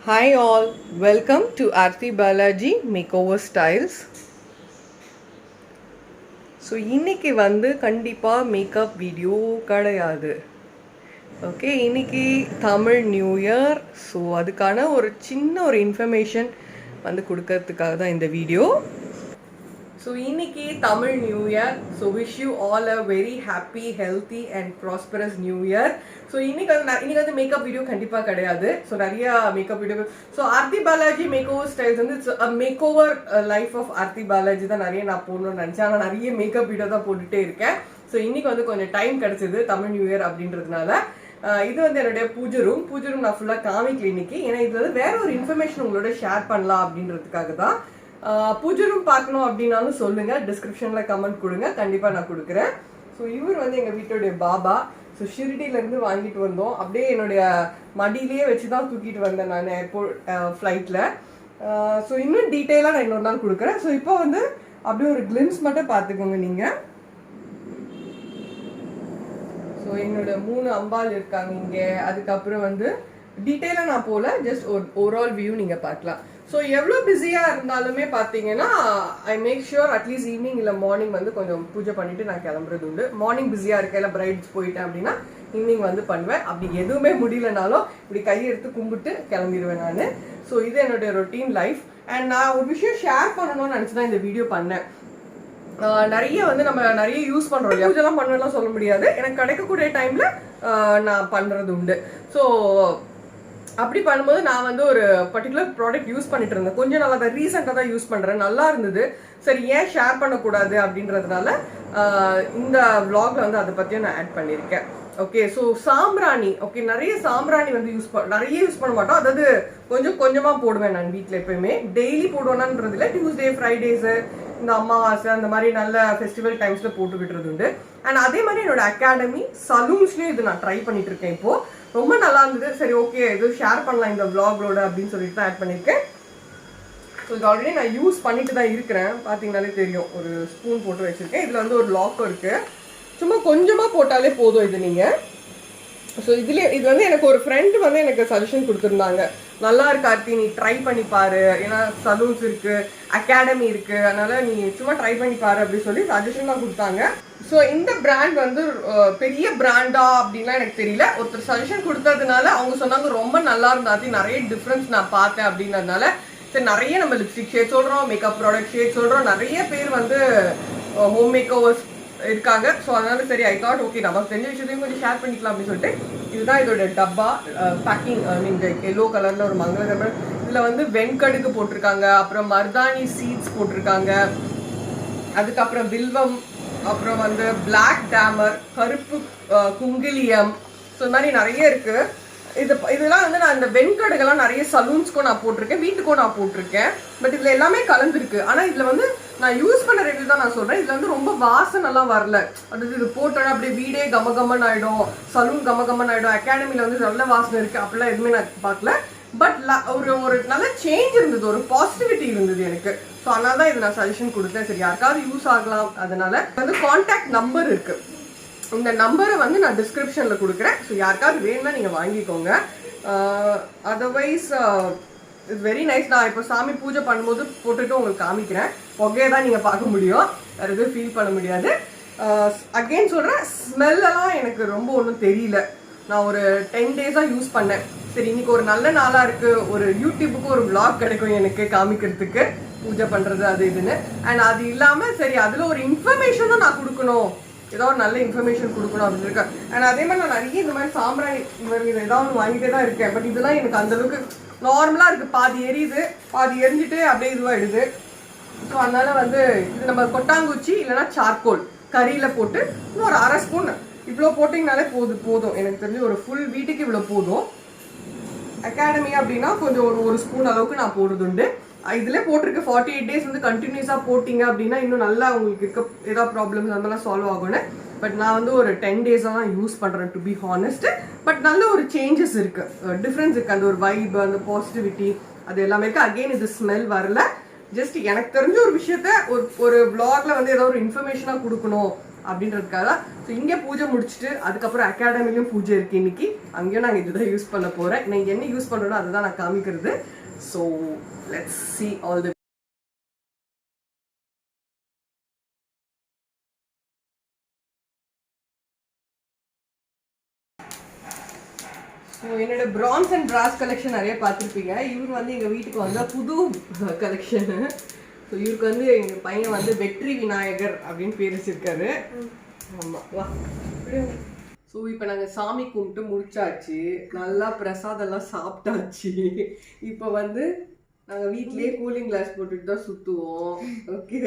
Hi all, welcome to Aarti Balaji Makeover Styles. So இன்னைக்கு கண்டிப்பாக makeup video கிடையாது. Okay, இன்னைக்கு தமிழ் நியூ இயர். ஸோ அதுக்கான ஒரு சின்ன இன்ஃபர்மேஷன் கொடுக்கறதுக்காக தான் இந்த வீடியோ. ஸோ இன்னைக்கு Tamil new year. So wish you all a very happy, healthy and prosperous new year. So இன்னைக்கு மேக்கப் வீடியோ கண்டிப்பாக கிடையாது. ஸோ நிறைய makeup video. So Aarthi Balaji makeover styles makeover life of Aarthi Balaji தான் நிறைய நான் போடணும்னு நினச்சேன். ஆனால் நிறைய மேக்கப் வீடியோ தான் போட்டுகிட்டே இருக்கேன். ஸோ இன்னைக்கு கொஞ்சம் டைம் கிடச்சிது தமிழ் நியூ இயர் அப்படின்றதுனால. இது என்னுடைய பூஜை ரூம் நான் ஃபுல்லாக காமிக்கல இன்னைக்கு. ஏன்னா இது வேற ஒரு இன்ஃபர்மேஷன் உங்களோட ஷேர் பண்ணலாம் அப்படின்றதுக்காக தான். பூஜை ரூம் பார்க்கணும் அப்படின்னாலும் சொல்லுங்க, டிஸ்கிரிப்ஷனில் கமெண்ட் கொடுங்க, கண்டிப்பாக நான் கொடுக்குறேன். ஸோ இவர் எங்கள் வீட்டுடைய பாபா. ஸோ ஷிரிடியிலேருந்து வாங்கிட்டு வந்தோம். அப்படியே என்னுடைய மடியிலேயே வச்சு தான் தூக்கிட்டு வந்தேன் நான் ஏர்போர்ட் ஃப்ளைட்டில். ஸோ இன்னும் டீட்டெயிலாக நான் இன்னொரு நாள் கொடுக்குறேன். ஸோ இப்போ அப்படியே ஒரு கிளிம்ஸ் மட்டும் பார்த்துக்கோங்க நீங்கள். ஸோ என்னோட 3 அம்பாள் இருக்காங்க இங்கே. அதுக்கப்புறம் டீட்டெயிலாக நான் போல, ஜஸ்ட் ஒரு ஓவரால் வியூ நீங்கள் பார்க்கலாம். ஸோ எவ்வளோ பிஸியாக இருந்தாலுமே பார்த்தீங்கன்னா I make sure at least evening இல்லை மார்னிங் கொஞ்சம் பூஜை பண்ணிட்டு நான் கிளம்புறது உண்டு. மார்னிங் பிஸியாக இருக்கேன், இல்லை பிரைட்ஸ் போயிட்டேன் அப்படின்னா ஈவினிங் பண்ணுவேன். அப்படி எதுவுமே முடியலனாலும் இப்படி கையை எடுத்து கும்பிட்டு கிளம்பிடுவேன் நான். ஸோ இது என்னுடைய ரொட்டீன் லைஃப். அண்ட் நான் ஒரு விஷயம் ஷேர் பண்ணணும்னு நினச்சி தான் இந்த வீடியோ பண்ணேன். நிறைய நம்ம நிறைய யூஸ் பண்ணுறோம் இல்லையா, பூஜைலாம் பண்ணலாம் சொல்ல முடியாது. எனக்கு கிடைக்கக்கூடிய டைமில் நான் பண்ணுறது உண்டு. ஸோ அப்படி பண்ணும்போது நான் ஒரு பர்டிகுலர் ப்ராடக்ட் யூஸ் பண்ணிட்டு இருந்தேன். கொஞ்சம் நல்லா தான் ரீசெண்டாக தான் யூஸ் பண்ணுறேன். நல்லா இருந்தது. சரி, ஏன் ஷேர் பண்ணக்கூடாது அப்படின்றதுனால இந்த விளாக்ல அதை பற்றியும் நான் ஆட் பண்ணியிருக்கேன். ஓகே, ஸோ சாம்பிராணி. ஓகே, நிறைய சாம்பிராணி நிறைய யூஸ் பண்ண மாட்டோம். அதாவது கொஞ்சம் கொஞ்சமாக போடுவேன் நான் வீட்டில். எப்பயுமே டெய்லி போடுவேனான்றது இல்லை. டியூஸ்டே, ஃப்ரைடேஸு, இந்த அமாவாசை அந்த மாதிரி நல்ல ஃபெஸ்டிவல் டைம்ஸில் போட்டு விட்டுறது உண்டு. அண்ட் அதே மாதிரி என்னோட அகாடமி சலூன்ஸ்லேயும் இது நான் ட்ரை பண்ணிட்டு இருக்கேன். இப்போது ரொம்ப நல்லா இருந்தது. சரி, ஓகே, இது ஷேர் பண்ணலாம் இந்த விளாகோட அப்படின்னு சொல்லிட்டு தான் ஆட் பண்ணியிருக்கேன். ஸோ இது ஆல்ரெடி நான் யூஸ் பண்ணிட்டு தான் இருக்கிறேன். பார்த்தீங்கன்னாலே தெரியும், ஒரு ஸ்பூன் போட்டு வச்சுருக்கேன். இதில் ஒரு லாக்கும் இருக்குது. சும்மா கொஞ்சமாக போட்டாலே போதும் இது நீங்கள். ஸோ இது எனக்கு ஒரு ஃப்ரெண்டு எனக்கு சஜஷன் கொடுத்துருந்தாங்க. நல்லா இருக்கு ஆர்த்தி, நீ ட்ரை பண்ணி பாரு. ஏன்னா சலூன்ஸ் இருக்கு, அகாடமி இருக்கு, அதனால நீ சும்மா ட்ரை பண்ணி பாரு அப்படின்னு சொல்லி சஜஷன் தான் கொடுத்தாங்க. ஸோ இந்த பிராண்ட் பெரிய பிராண்டா அப்படின்லாம் எனக்கு தெரியல. ஒருத்தர் சஜஷன் கொடுத்ததுனால அவங்க சொன்னாங்க ரொம்ப நல்லா இருந்தாத்தி, நிறைய டிஃப்ரென்ஸ் நான் பார்த்தேன் அப்படின்றதுனால சரி, நிறைய நம்ம லிப்ஸ்டிக் ஷேட் சொல்கிறோம், மேக்கப் ப்ராடக்ட் ஷேட் சொல்கிறோம், நிறைய பேர் ஹோம் மேக்கோவர்ஸ் இருக்காங்க. ஸோ அதனால சரி, ஐ தாட் ஓகே, நமக்கு தெரிஞ்ச விஷயத்தையும் கொஞ்சம் ஷேர் பண்ணிக்கலாம் அப்படின்னு சொல்லிட்டு இதுதான் இதோட டப்பா பேக்கிங். இந்த எல்லோ கலர்ல ஒரு மங்களகரமான இதில் வெண்கடுக்கு போட்டிருக்காங்க, அப்புறம் மர்தானி சீட்ஸ் போட்டிருக்காங்க, அதுக்கப்புறம் வில்வம், அப்புறம் பிளாக் டேமர், கருப்பு குங்கிலியம். ஸோ இந்த மாதிரி நிறைய இருக்கு. இதெல்லாம் நான் இந்த வெண்கடுகெல்லாம் நிறைய சலூன்ஸ்க்கும் நான் போட்டிருக்கேன், வீட்டுக்கும் நான் போட்டிருக்கேன். பட் இதில் எல்லாமே கலந்துருக்கு. ஆனால் இதில் நான் யூஸ் பண்ண ரேட்டில் தான் நான் சொல்கிறேன். இதில் ரொம்ப வாசனெல்லாம் வரல. அதாவது இது போட்டோன்னா அப்படியே வீடே கமகமன் ஆகிடும், சலூன் கமகமன் ஆகிடும். அகாடமியில் நல்ல வாசனை இருக்குது, அப்படிலாம் எதுவுமே நான் பார்க்கல. பட் ஒரு நல்ல சேஞ்ச் இருந்தது, ஒரு பாசிட்டிவிட்டி இருந்தது எனக்கு. ஸோ அதனால தான் இது நான் சஜஷன் கொடுத்தேன். சரி, யாருக்காவது யூஸ் ஆகலாம். அதனால கான்டாக்ட் நம்பர் இருக்குது. இந்த நம்பரை நான் டிஸ்கிரிப்ஷனில் கொடுக்குறேன். ஸோ யாருக்காவது வேணும்னா நீங்கள் வாங்கிக்கோங்க. Otherwise it's very nice. நான் இப்போ சாமி பூஜை பண்ணும்போது போட்டுட்டு உங்களுக்கு காமிக்கிறேன். புகையை தான் நீங்கள் பார்க்க முடியும், வேறு எதுவும் ஃபீல் பண்ண முடியாது. அகெயின் சொல்கிறேன், ஸ்மெல்லாம் எனக்கு ரொம்ப ஒன்றும் தெரியல. நான் ஒரு 10 டேஸாக யூஸ் பண்ணேன். சரி, இன்னைக்கு ஒரு நல்ல நாளாக இருக்குது, ஒரு யூடியூபுக்கு ஒரு vlog கிடைக்கும் எனக்கு காமிக்கிறதுக்கு, பூஜை பண்ணுறது அது இதுன்னு. அண்ட் அது இல்லாமல் சரி, அதில் ஒரு இன்ஃபர்மேஷனும் நான் கொடுக்கணும், ஏதோ ஒரு நல்ல இன்ஃபர்மேஷன் கொடுக்கணும் அப்படின்னு இருக்கேன். அண்ட் அதே மாதிரி நான் நிறைய இந்த மாதிரி சாம்பிராணி ஏதாவது வாங்கிட்டே தான் இருக்கேன். பட் இதெல்லாம் எனக்கு அந்தளவுக்கு நார்மலாக இருக்குது. பாதி எரியுது, பாதி எரிஞ்சிட்டு அப்படியே இதுவாகிடுது. ஸோ அதனால இது நம்ம கொட்டாங்குச்சி இல்லைன்னா சார்கோல் கறியில் போட்டு இன்னும் ஒரு 1/2 ஸ்பூன் இவ்வளோ போட்டிங்கனாலே போதும். எனக்கு தெரிஞ்சு ஒரு ஃபுல் வீட்டுக்கு இவ்வளோ போதும். அகாடமி அப்படின்னா கொஞ்சம் ஒரு ஸ்பூன் அளவுக்கு நான் போடுறது உண்டு. இதில் போட்டிருக்கு 48 டேஸ் கண்டினியூஸாக போட்டிங்க அப்படின்னா இன்னும் நல்லா உங்களுக்கு இருக்க ஏதாவது ப்ராப்ளம்ஸ் அந்த மாதிரிலாம் சால்வ் ஆகும்னு. பட் நான் ஒரு 10 டேஸாக தான் யூஸ் பண்ணுறேன், டு பி ஹானஸ்ட். பட் நல்ல ஒரு சேஞ்சஸ் இருக்குது, டிஃப்ரென்ஸ் இருக்குது. அந்த ஒரு வைப், அந்த பாசிட்டிவிட்டி, அது எல்லாமே இருக்குது. அகெயின் இது ஸ்மெல் வரல. ஜஸ்ட் எனக்கு தெரிஞ்ச ஒரு விஷயத்த ஒரு விளாக்ல ஏதோ ஒரு இன்ஃபர்மேஷனாக கொடுக்கணும் அப்படின்றதுக்காக. ஸோ இங்கே பூஜை முடிச்சுட்டு அதுக்கப்புறம் அகாடமிலையும் பூஜை இருக்குது இன்னைக்கு. அங்கேயும் நாங்கள் இதுதான் யூஸ் பண்ண போகிறேன். நான் என்ன யூஸ் பண்ணுறோன்னா அதுதான் நான் காமிக்கிறது. So let's see all the. So என்னோட பிரான்ஸ் அண்ட் பிராஸ் கலெக்ஷன் நிறைய பார்த்துருப்பீங்க. இவர் வந்து எங்கள் வீட்டுக்கு வந்தால் புது கலெக்ஷனு. ஸோ இவருக்கு வந்து எங்கள் பையன் வந்து வெற்றி விநாயகர் அப்படின்னு பேர் வச்சிருக்காரு. ஆமாம் வா. ஸோ இப்போ நாங்கள் சாமி கும்பிட்டு முடிச்சாச்சு, நல்லா பிரசாதெல்லாம் சாப்பிட்டாச்சு. இப்போ வந்து நாங்கள் வீட்லேயே கூலிங் கிளாஸ் போட்டுட்டு தான் சுற்றுவோம். ஓகே,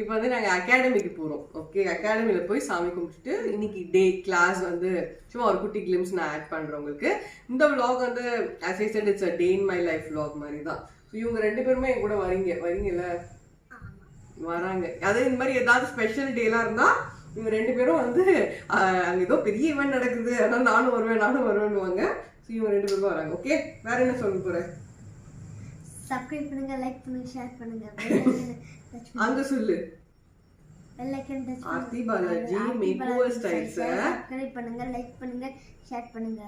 இப்போ வந்து நாங்கள் அகாடமிக்கு போகிறோம். ஓகே, அகாடமியில் போய் சாமி கும்பிட்டுட்டு இன்னைக்கு டே கிளாஸ் வந்து சும்மா ஒரு குட்டி கிளிம்ஸ் நான் ஆட் பண்ணுறேன் உங்களுக்கு. இந்த விலாக் வந்து as I said it's a day in my life vlog மாதிரி தான். ஸோ இவங்க 2 பேருமே என் கூட வரீங்கல்ல, வராங்க. அதே இந்த மாதிரி ஏதாவது ஸ்பெஷல் டேலாம் இருந்தால் இவங்க 2 பேரும் வந்து அங்கே ஏதோ பெரிய ஈவெண்ட் நடக்குது, அதனால் நானும் வருவேன்னுவாங்க. ஸோ இவங்க 2 பேரும் வராங்க. ஓகே, வேற என்ன சொல்ல போகிறேன்? சப்ஸ்கிரைப் பண்ணுங்க, லைக் பண்ணுங்க, ஷேர் பண்ணுங்க. அங்க சொல்லு. பெல் ஐகான் டச் பண்ணுங்க. Aarthi Balaji makeover styles subscribe பண்ணுங்க, லைக் பண்ணுங்க, ஷேர் பண்ணுங்க.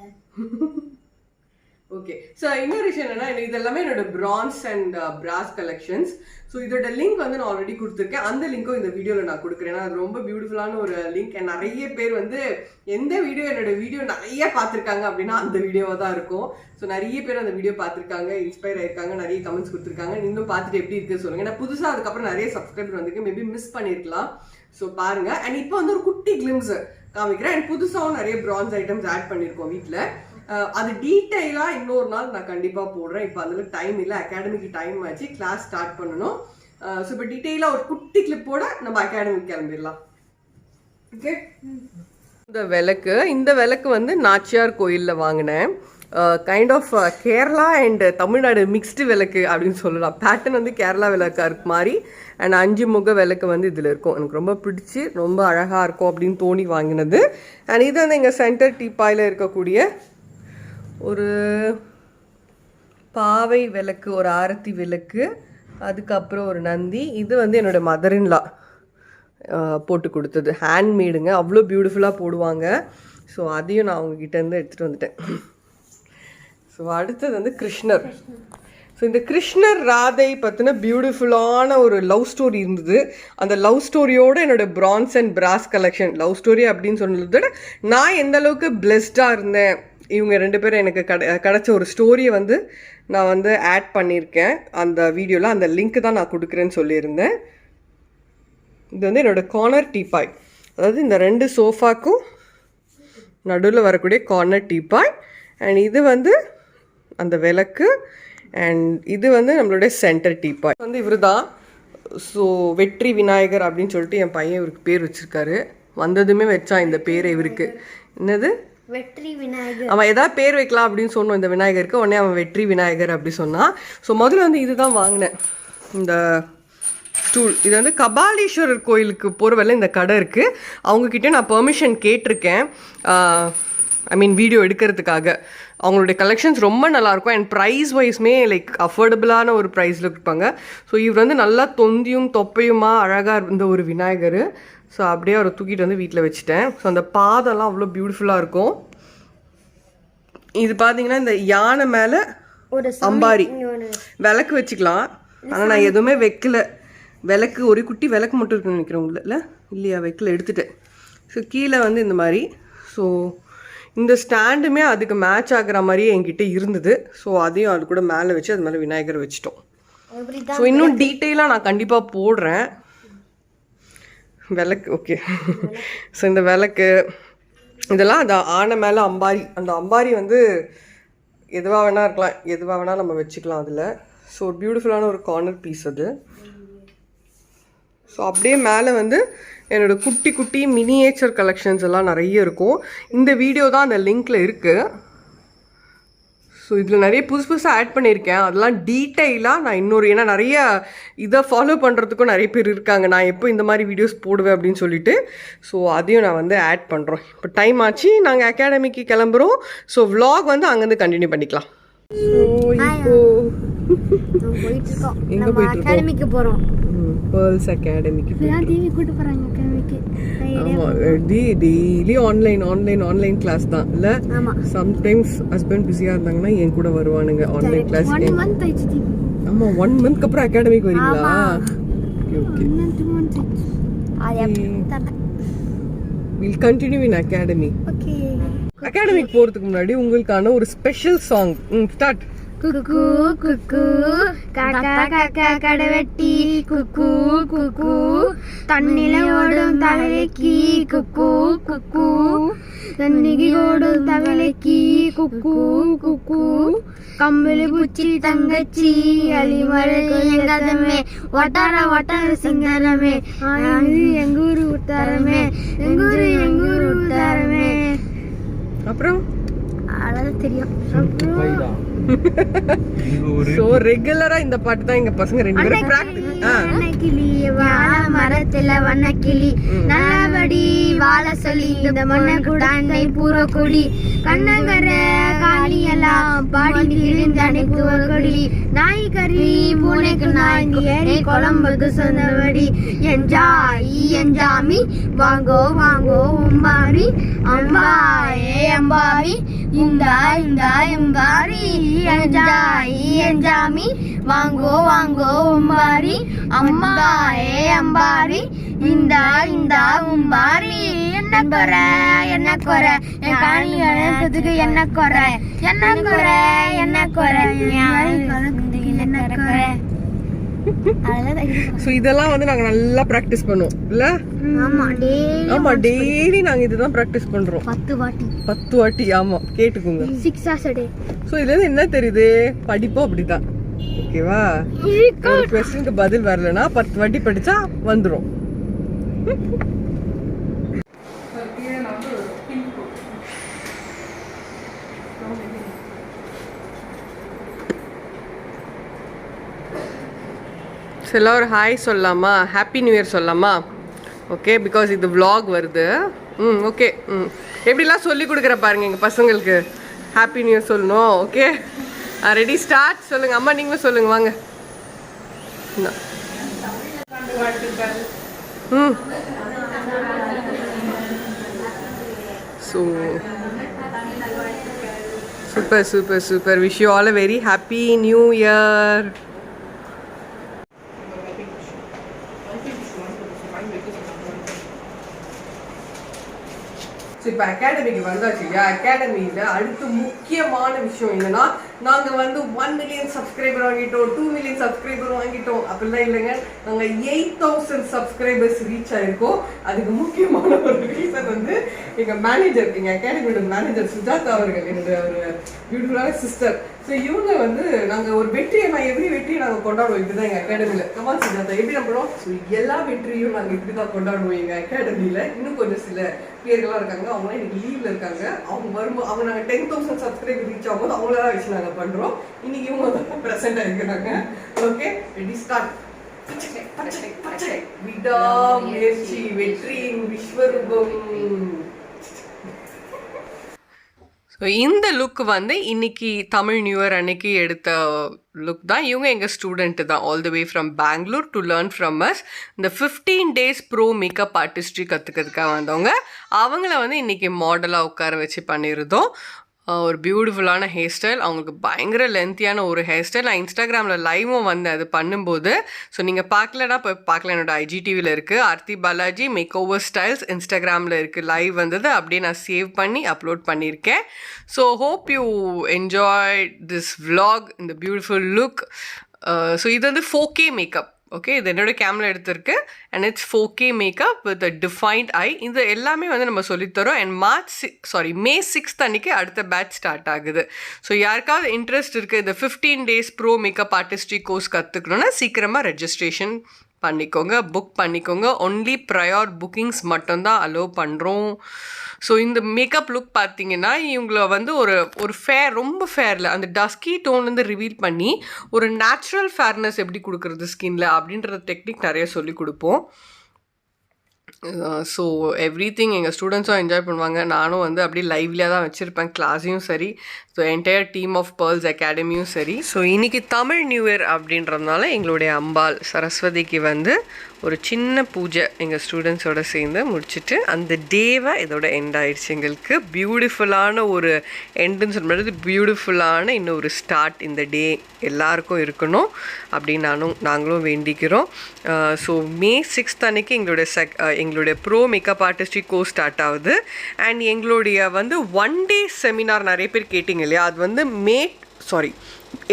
ஓகே, ஸோ இன்னொரு விஷயம் என்னன்னா, இது எல்லாமே என்னோட bronze and brass collections. So இதோட லிங்க் வந்து நான் ஆல்ரெடி கொடுத்துருக்கேன். அந்த லிங்க்கும் இந்த வீடியோவில் நான் கொடுக்குறேன். அது ரொம்ப பியூட்டிஃபுல்லான ஒரு லிங்க். நிறைய பேர் வந்து எந்த வீடியோ என்னோட வீடியோ நிறைய பார்த்துருக்காங்க அப்படின்னா அந்த வீடியோவாக தான் இருக்கும். ஸோ நிறைய பேர் அந்த வீடியோ பார்த்துருக்காங்க, இன்ஸ்பயர் ஆயிருக்காங்க, நிறைய கமெண்ட்ஸ் கொடுத்துருக்காங்க. இன்னும் பார்த்துட்டு எப்படி இருக்குன்னு சொல்லுங்கள். ஏன்னா புதுசாக அதுக்கப்புறம் நிறைய சப்ஸ்கிரைபர் வந்துருக்கு, மேபி மிஸ் பண்ணியிருக்கலாம். ஸோ பாருங்க. அண்ட் இப்போ வந்து ஒரு குட்டி கிளிம்ஸ் காமிக்கிறேன். அண்ட் புதுசாகவும் நிறைய பிரான்ஸ் ஐட்டம்ஸ் ஆட் பண்ணியிருக்கோம் வீட்டில். அது டீட்டெயிலாக இன்னொரு நாள் நான் கண்டிப்பாக போடுறேன். இப்போ அதில் டைம் இல்லை, அகாடமிக்கு டைம் ஆச்சு, கிளாஸ் ஸ்டார்ட் பண்ணணும். ஸோ இப்போ டீட்டெயிலாக ஒரு குட்டி கிளிப்போட நம்ம அகாடமிக்கு கிளம்பிடலாம். ஓகே, இந்த விளக்கு வந்து நாச்சியார் கோயிலில் வாங்கினேன். Kind of Kerala and Tamil Nadu mixed விளக்கு அப்படின்னு சொல்லலாம். பேட்டர்ன் வந்து கேரளா விளக்கா இருக்கு மாதிரி. அண்ட் 5 முக விளக்கு வந்து இதில் இருக்கும். எனக்கு ரொம்ப பிடிச்சி ரொம்ப அழகாக இருக்கும் அப்படின்னு தோணி வாங்கினது. அண்ட் இது வந்து எங்கள் சென்டர் டீப்பாயில் இருக்கக்கூடிய ஒரு பாவை விளக்கு, ஒரு ஆரத்தி விளக்கு, அதுக்கப்புறம் ஒரு நந்தி. இது வந்து என்னோட மதரின்லா போட்டு கொடுத்தது, ஹேண்ட்மேடுங்க. அவ்வளோ பியூட்டிஃபுல்லாக போடுவாங்க. ஸோ அதையும் நான் அவங்கக்கிட்டேருந்து எடுத்துகிட்டு வந்துட்டேன். ஸோ அடுத்தது வந்து கிருஷ்ணர். ஸோ இந்த கிருஷ்ணர் ராதை பற்றின பியூட்டிஃபுல்லான ஒரு லவ் ஸ்டோரி இருந்தது. அந்த லவ் ஸ்டோரியோடு என்னோடய bronze and brass collection, love story அப்படின்னு சொன்னதை விட நான் எந்த அளவுக்கு பிளெஸ்டாக இருந்தேன், இவங்க 2 பேரும் எனக்கு கிடச்ச ஒரு ஸ்டோரியை வந்து நான் வந்து ஆட் பண்ணியிருக்கேன் அந்த வீடியோவில். அந்த லிங்க் தான் நான் கொடுக்குறேன்னு சொல்லியிருந்தேன். இது வந்து என்னோடய கார்னர் டீப்பாய், அதாவது இந்த 2 சோஃபாக்கும் நடுவில் வரக்கூடிய கார்னர் டீப்பாய். அண்ட் இது வந்து அந்த விளக்கு. அண்ட் இது வந்து நம்மளுடைய சென்டர் டீப்பாய் வந்து இவர் தான். ஸோ வெற்றி விநாயகர் அப்படின்னு சொல்லிட்டு என் பையன் இவருக்கு பேர் வச்சுருக்காரு. வந்ததுமே வச்சா இந்த பேரை இவருக்கு. என்னது? வெற்றி விநாயகர். அவன் ஏதாவது பேர் வைக்கலாம் அப்படின்னு சொன்னோம் இந்த விநாயகருக்கு. உடனே அவன் வெற்றி விநாயகர் அப்படி சொன்னான். ஸோ முதல்ல வந்து இதுதான் வாங்கினேன், இந்த ஸ்டூல். இது வந்து கபாலீஸ்வரர் கோயிலுக்கு போகிற வேலை இந்த கடை இருக்குது. அவங்கக்கிட்டே நான் பெர்மிஷன் கேட்டிருக்கேன், வீடியோ எடுக்கிறதுக்காக. அவங்களுடைய கலெக்ஷன்ஸ் ரொம்ப நல்லாயிருக்கும். அண்ட் ப்ரைஸ் வைஸ்மே லைக் அஃபோர்டபுளான ஒரு ப்ரைஸில் கொடுப்பாங்க. ஸோ இவர் வந்து நல்லா தொந்தியும் தொப்பையுமா அழகாக இருந்த ஒரு விநாயகர். ஸோ அப்படியே அவரை தூக்கிட்டு வந்து வீட்டில் வச்சுட்டேன். ஸோ அந்த பாதெல்லாம் அவ்வளோ பியூட்டிஃபுல்லாக இருக்கும். இது பார்த்தீங்கன்னா இந்த யானை மேலே ஒரு அம்பாரி விளக்கு வச்சுக்கலாம். ஆனால் நான் எதுவுமே வைக்கல. விளக்கு ஒரு குட்டி விளக்கு மட்டும் இருக்குன்னு நினைக்கிறேன் உள்ள இல்லையா, வைக்கல, எடுத்துட்டேன். ஸோ கீழே வந்து இந்த மாதிரி. ஸோ இந்த ஸ்டாண்டுமே அதுக்கு மேட்ச் ஆகிற மாதிரியே என்கிட்ட இருந்தது. ஸோ அதையும் அது கூட மேலே வச்சு அது மேலே விநாயகரை வச்சுட்டோம். ஸோ இன்னும் டீட்டெயிலாக நான் கண்டிப்பாக போடுறேன் விளக்கு. ஓகே, ஸோ இந்த விளக்கு இதெல்லாம் அந்த ஆனை மேலே அம்பாரி. அந்த அம்பாரி வந்து எதுவாக வேணால் இருக்கலாம், எதுவாக வேணால் நம்ம வச்சுக்கலாம் அதில். ஸோ பியூட்டிஃபுல்லான ஒரு கார்னர் பீஸ் அது. ஸோ அப்படியே மேலே வந்து என்னோடய குட்டி குட்டி மினியேச்சர் கலெக்ஷன்ஸ் எல்லாம் நிறைய இருக்கும். இந்த வீடியோ தான் அந்த லிங்க்கில் இருக்குது. ஸோ இதில் நிறைய புதுசாக ஆட் பண்ணியிருக்கேன். அதெல்லாம் டீட்டெயிலாக நான் ஏன்னா நிறைய இதை ஃபாலோ பண்ணுறதுக்கும் நிறைய பேர் இருக்காங்க, நான் எப்போ இந்த மாதிரி வீடியோஸ் போடுவேன் அப்படின்னு சொல்லிட்டு. ஸோ அதையும் நான் வந்து ஆட் பண்ணுறோம். இப்போ டைம் ஆச்சு, நாங்கள் அகாடமிக்கு கிளம்புறோம். ஸோ விலாக் வந்து அங்கேருந்து கண்டினியூ பண்ணிக்கலாம். ஸோ இப்போ போயிட்டு இருக்கோம். எங்க நம்ம போயிட்டு இருக்கோம்? அகாடமிக்கு போறோம். பேர்ல்ஸ் அகாடமிக்கு இப்பதான் டிவி கூட்டு போறாங்க அகாடமிக்கு. ஆமா டெய்லி ஆன்லைன் கிளாஸ் தான் இல்ல. ஆமா. சம்டைம்ஸ் ஹஸ்பண்ட் பிஸியா இருந்தாங்கன்னா என் கூட வருவானுங்க ஆன்லைன் கிளாஸ். 1 month ஆயிடுச்சு. ஆமா 1 monthக்கு அப்புறம் அகாடமிக்கு வரீங்களா? ஆமா. ஓகே 2 months ஆயிடுச்சு. Will continue in academy. Okay. அகாடமிக்கு போறதுக்கு முன்னாடி உங்களுக்கான ஒரு ஸ்பெஷல் சாங் ஸ்டார்ட். குக்கு குக்கு காக்கா காக்கா கடவெட்டி குக்கு குக்கு தண்ணில ஓடும் தவளைக்கு குக்கு குக்கு தண்ணிக்கு ஓடும் தவளைக்கு குக்கு குக்கு கம்பளி பூச்சி தங்கச்சி அலிமழகு எங்கதமே வட்டார சிங்கரமே எங்கூரு உத்தாரமே எங்கூரு உத்தாரமே. அப்புறம் அதான் தெரியும். சோ ரெகுலரா இந்த பாட்டு தான் எங்க பசங்க ரெண்டு பேரும் பிராக்டிஸ். கிளி வாழ மரத்துல வண்ணக்கிளி நல்லபடி வாழ சொல்லி இந்த மண்ணை குடாண்டை பூர கொடி கண்ணங்கர காளியெல்லாம் பாடி கிழிந்தானைக்கு ஒரு கொடி நாய் கறி பூனைக்கு நாய்க்கு ஏறி குழம்புக்கு சொன்னபடி என்ஜாமி வாங்கோ வாங்கோ உம்பாரி அம்பாயே அம்பாரி இந்தா எம்பாரி என்ஜாமி வாங்கோ வாங்கோ உம்பாரி அம்பாயே அம்பாரி இந்தா உம்பாரி என்ன குறை என் காணிகளுக்கு என்ன குறை சோ இதெல்லாம் வந்து நாங்க நல்லா பிராக்டிஸ் பண்ணுவோம் இல்ல. ஆமா டெய்லி நாங்க இதுதான் பிராக்டிஸ் பண்றோம் 10 வாட்டி. ஆமா கேட்டுக்கோங்க. 6 hours a day. சோ இதுல இருந்து என்ன தெரியுது? படிப்போம் அப்படிதான். ஓகேவா? ஒரு क्वेश्चनக்கு பதில் வரலனா 10 வாட்டி படிச்சா வந்துரும். எல்லாம் ஒரு ஹாய் சொல்லலாமா? ஹாப்பி நியூ இயர் சொல்லலாமா? ஓகே பிகாஸ் இது vlog வருது. ஓகே எப்படிலாம் சொல்லி கொடுக்குற பாருங்க எங்கள் பசங்களுக்கு. ஹாப்பி நியூ இயர் சொல்லணும். Okay ready start. சொல்லுங்கள் அம்மா நீங்களும் சொல்லுங்கள் வாங்க. So super wish you all a very happy new year. இப்போ அகாடமிக்கு வந்தாச்சு இல்லையா? அகாடமியில் அடுத்த முக்கியமான விஷயம் என்னன்னா, நாங்கள் வந்து 1 million சப்ஸ்கிரைபர் வாங்கிட்டோம், 2 million சப்ஸ்கிரைபர் வாங்கிட்டோம் அப்படிலாம் இல்லைங்க. நாங்கள் 8,000 சப்ஸ்கிரைபர்ஸ் ரீச் ஆயிருக்கோம். அதுக்கு முக்கியமான ஒரு ரீசன் வந்து எங்கள் மேனேஜர், எங்கள் அகாடமியோட மேனேஜர் சுஜாதா அவர்கள், என்னோட ஒரு பியூட்டிஃபுல்லான சிஸ்டர். ஸோ இவங்க வந்து நாங்கள் ஒரு வெற்றியை எவ்ரி வெற்றியை நாங்கள் கொண்டாடுவோம். இப்படிதான் எங்கள் அகாடமியில். கமால் சுஜாதா எப்படி நம்புறோம்? ஸோ எல்லா வெற்றியும் நாங்கள் இப்படி தான் கொண்டாடுவோம் எங்கள் அகாடமியில். இன்னும் கொஞ்சம் சில பேர்கள்லாம் இருக்காங்க, அவங்களாம் இன்னைக்கு லீவ்ல இருக்காங்க. அவங்க வரும்போது அவங்க நாங்கள் 10,000 சப்ஸ்கிரைபர் ரீச் ஆகும்போது அவங்களெல்லாம் வச்சு நாங்கள் பண்ணுறோம். இன்னைக்கு இவங்க தான் ப்ரெசென்ட்டாக இருக்கிறாங்க. Okay ready start. விடாமுயற்சி வெற்றியின் விஸ்வரூபம். ஸோ இந்த லுக் வந்து இன்னைக்கு தமிழ் நியூ இயர் அன்னைக்கு எடுத்த லுக் தான். இவங்க எங்கள் ஸ்டூடெண்ட்டு தான், all the way from Bangalore to learn from us. இந்த 15 days ப்ரோ மேக்கப் ஆர்டிஸ்ட்ரி கற்றுக்கிறதுக்காக வந்தவங்க. அவங்கள வந்து இன்றைக்கி மாடலாக உட்கார வச்சு பண்ணியிருந்தோம். ஒரு பியூட்டிஃபுல்லான ஹேர் ஸ்டைல். அவங்களுக்கு பயங்கர லென்த்தியான ஒரு ஹேர் ஸ்டைல். நான் இன்ஸ்டாகிராமில் லைவும் வந்தேன் அது பண்ணும்போது. ஸோ நீங்கள் பார்க்கலன்னா இப்போ பார்க்கலாம். என்னோடய IGTVயில் இருக்குது. Aarthi Balaji makeover styles இன்ஸ்டாகிராமில் இருக்குது. லைவ் வந்தது அப்படியே நான் சேவ் பண்ணி அப்லோட் பண்ணியிருக்கேன். So hope you enjoy this vlog, இந்த பியூட்டிஃபுல் லுக். ஸோ இது வந்து 4K மேக்கப். ஓகே இது என்னோட கேமரா எடுத்திருக்கு. And it's 4K makeup with a defined eye. இது எல்லாமே வந்து நம்ம சொல்லித்தரோம். அண்ட் மே 6th அன்னைக்கு அடுத்த பேட்ச் ஸ்டார்ட் ஆகுது. ஸோ யாருக்காவது இன்ட்ரெஸ்ட் இருக்குது இந்த 15 days pro makeup artistry course கற்றுக்கணுன்னா சீக்கிரமாக ரெஜிஸ்ட்ரேஷன் பண்ணிக்கோங்க, புக் பண்ணிக்கோங்க. ஒன்லி ப்ரையார் புக்கிங்ஸ் மட்டும்தான் அலோவ் பண்ணுறோம். ஸோ இந்த மேக்கப் லுக் பார்த்தீங்கன்னா இவங்கள வந்து ஒரு ரொம்ப ஃபேரில் அந்த டஸ்கி டோன்லேருந்து ரிவீல் பண்ணி ஒரு நேச்சுரல் ஃபேர்னஸ் எப்படி கொடுக்குறது ஸ்கின்ல அப்படின்ற டெக்னிக் நிறைய சொல்லி கொடுப்போம். ஸோ எவ்ரி திங் எங்கள் ஸ்டூடெண்ட்ஸும் என்ஜாய் பண்ணுவாங்க. நானும் வந்து அப்படியே லைவ்லியாக தான் வச்சுருப்பேன் கிளாஸையும் சரி. So entire team of Pearls அகாடமியும் சரி. ஸோ இன்னைக்கு தமிழ் நியூ இயர் அப்படின்றதுனால எங்களுடைய அம்பாள் சரஸ்வதிக்கு வந்து ஒரு சின்ன பூஜை எங்கள் ஸ்டூடெண்ட்ஸோடு சேர்ந்து முடிச்சுட்டு அந்த டேவை இதோட எண்ட் ஆயிடுச்சு. எங்களுக்கு பியூட்டிஃபுல்லான ஒரு எண்டுன்னு சொல்லும்போது பியூட்டிஃபுல்லான இன்னும் ஒரு ஸ்டார்ட் இந்த டே எல்லாருக்கும் இருக்கணும் அப்படின்னு நாங்களும் வேண்டிக்கிறோம். ஸோ May 6th அன்னைக்கு எங்களுடைய bro makeup artistry course start ஆகுது. அண்ட் எங்களுடைய வந்து 1 day செமினார் நிறைய பேர் கேட்டிங்க இல்லையா, அது வந்து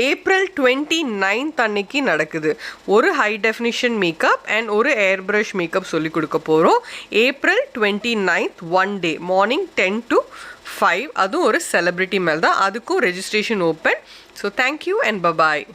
April 29th அன்னைக்கு நடக்குது. ஒரு ஹை டெஃபினிஷன் மேக்கப் அண்ட் ஒரு ஏர் ப்ரஷ் மேக்கப் சொல்லி கொடுக்க போகிறோம். April 29th 1 day morning 10 to 5. அதுவும் ஒரு செலிப்ரிட்டி மேல் தான். அதுக்கும் registration open. So thank you and bye bye.